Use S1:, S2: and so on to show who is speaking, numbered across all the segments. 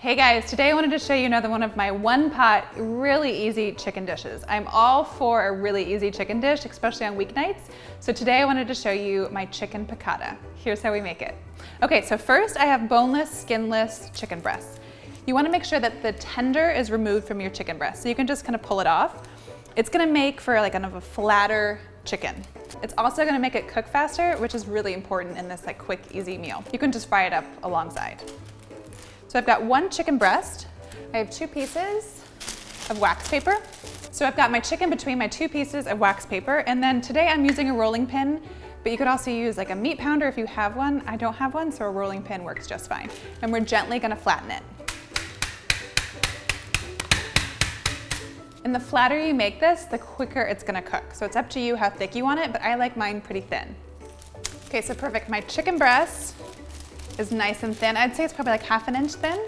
S1: Hey guys, today I wanted to show you another one of my one-pot, really easy chicken dishes. I'm all for a really easy chicken dish, especially on weeknights. So today I wanted to show you my chicken piccata. Here's how we make it. Okay, so first I have boneless, skinless chicken breasts. You want to make sure that the tender is removed from your chicken breast, so you can just kind of pull it off. It's going to make for like kind of a flatter chicken. It's also going to make it cook faster, which is really important in this like quick, easy meal. You can just fry it up alongside. So I've got one chicken breast. I have 2 pieces of wax paper. So I've got my chicken between my 2 pieces of wax paper, and then today I'm using a rolling pin, but you could also use like a meat pounder if you have one. I don't have one, so a rolling pin works just fine. And we're gently gonna flatten it. And the flatter you make this, the quicker it's gonna cook. So it's up to you how thick you want it, but I like mine pretty thin. Okay, so perfect. My chicken breast is nice and thin. I'd say it's probably like ½ inch thin.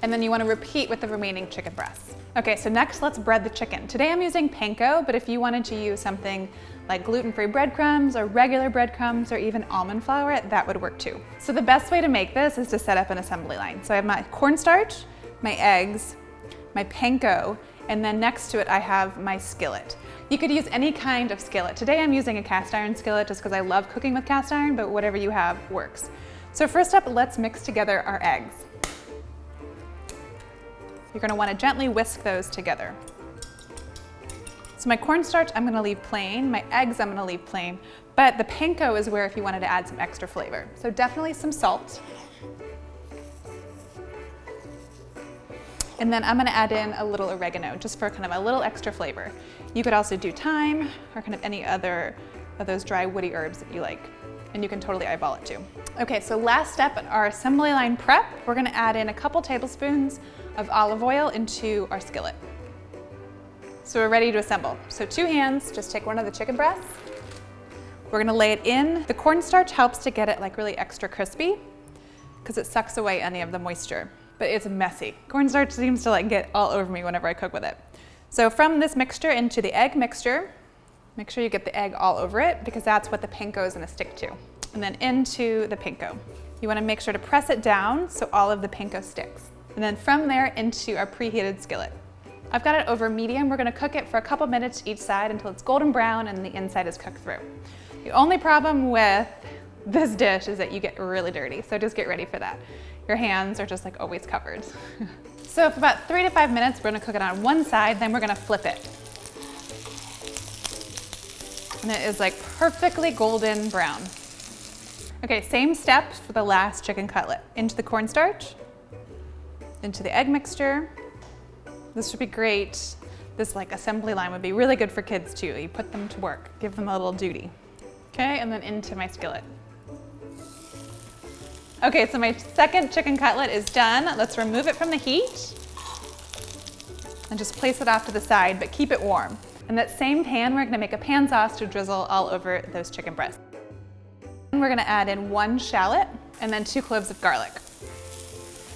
S1: And then you wanna repeat with the remaining chicken breasts. Okay, so next let's bread the chicken. Today I'm using panko, but if you wanted to use something like gluten-free breadcrumbs or regular breadcrumbs or even almond flour, that would work too. So the best way to make this is to set up an assembly line. So I have my cornstarch, my eggs, my panko, and then next to it I have my skillet. You could use any kind of skillet. Today I'm using a cast iron skillet just because I love cooking with cast iron, but whatever you have works. So first up, let's mix together our eggs. You're gonna wanna gently whisk those together. So my cornstarch I'm gonna leave plain, my eggs I'm gonna leave plain, but the panko is where if you wanted to add some extra flavor. So definitely some salt. And then I'm gonna add in a little oregano, just for kind of a little extra flavor. You could also do thyme, or kind of any other of those dry woody herbs that you like. And you can totally eyeball it too. Okay, so last step in our assembly line prep, we're gonna add in a couple tablespoons of olive oil into our skillet. So we're ready to assemble. So 2 hands, just take one of the chicken breasts. We're gonna lay it in. The cornstarch helps to get it like really extra crispy because it sucks away any of the moisture, but it's messy. Cornstarch seems to like get all over me whenever I cook with it. So from this mixture into the egg mixture, make sure you get the egg all over it because that's what the panko is gonna stick to. And then into the panko. You wanna make sure to press it down so all of the panko sticks. And then from there into our preheated skillet. I've got it over medium. We're gonna cook it for a couple minutes each side until it's golden brown and the inside is cooked through. The only problem with this dish is that you get really dirty, so just get ready for that. Your hands are just like always covered. So for about 3 to 5 minutes, we're gonna cook it on one side, then we're gonna flip it. And it is like perfectly golden brown. Okay, same steps for the last chicken cutlet. Into the cornstarch, into the egg mixture. This would be great. This like assembly line would be really good for kids too. You put them to work, give them a little duty. Okay, and then into my skillet. Okay, so my second chicken cutlet is done. Let's remove it from the heat and just place it off to the side, but keep it warm. In that same pan, we're gonna make a pan sauce to drizzle all over those chicken breasts. And we're gonna add in 1 shallot and then 2 cloves of garlic.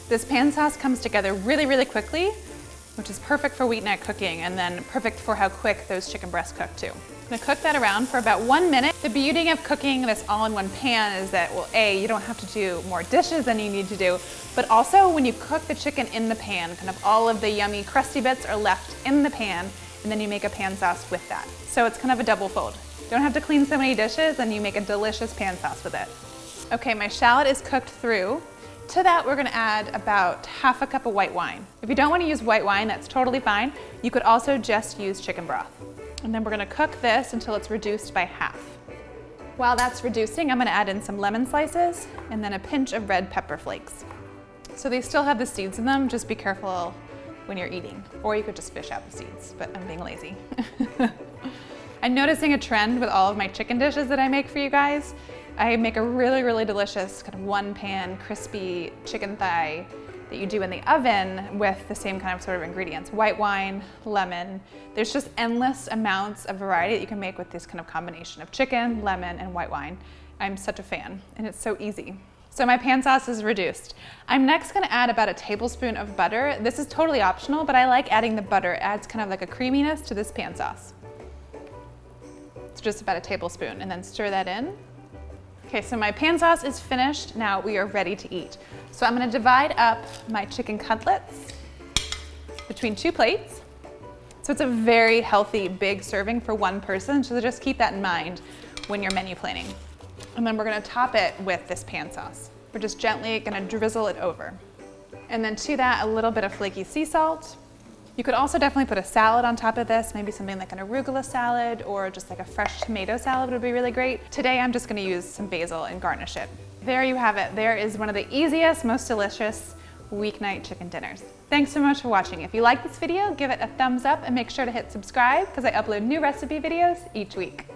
S1: This pan sauce comes together really, really quickly, which is perfect for weeknight cooking and then perfect for how quick those chicken breasts cook too. I'm gonna cook that around for about 1 minute. The beauty of cooking this all in one pan is that, well, A, you don't have to do more dishes than you need to do, but also when you cook the chicken in the pan, kind of all of the yummy crusty bits are left in the pan, and then you make a pan sauce with that. So it's kind of a double fold. You don't have to clean so many dishes and you make a delicious pan sauce with it. Okay, my shallot is cooked through. To that, we're gonna add about ½ a cup of white wine. If you don't wanna use white wine, that's totally fine. You could also just use chicken broth. And then we're gonna cook this until it's reduced by half. While that's reducing, I'm gonna add in some lemon slices and then a pinch of red pepper flakes. So they still have the seeds in them, just be careful when you're eating. Or you could just fish out the seeds, but I'm being lazy. I'm noticing a trend with all of my chicken dishes that I make for you guys. I make a really, really delicious kind of one pan crispy chicken thigh that you do in the oven with the same kind of sort of ingredients. White wine, lemon. There's just endless amounts of variety that you can make with this kind of combination of chicken, lemon, and white wine. I'm such a fan, and it's so easy. So my pan sauce is reduced. I'm next gonna add about a tablespoon of butter. This is totally optional, but I like adding the butter. It adds kind of like a creaminess to this pan sauce. It's just about a tablespoon, and then stir that in. Okay, so my pan sauce is finished. Now we are ready to eat. So I'm gonna divide up my chicken cutlets between 2 plates. So it's a very healthy, big serving for one person, so just keep that in mind when you're menu planning. And then we're gonna top it with this pan sauce. We're just gently gonna drizzle it over. And then to that, a little bit of flaky sea salt. You could also definitely put a salad on top of this, maybe something like an arugula salad or just like a fresh tomato salad would be really great. Today I'm just gonna use some basil and garnish it. There you have it. There is one of the easiest, most delicious weeknight chicken dinners. Thanks so much for watching. If you like this video, give it a thumbs up and make sure to hit subscribe because I upload new recipe videos each week.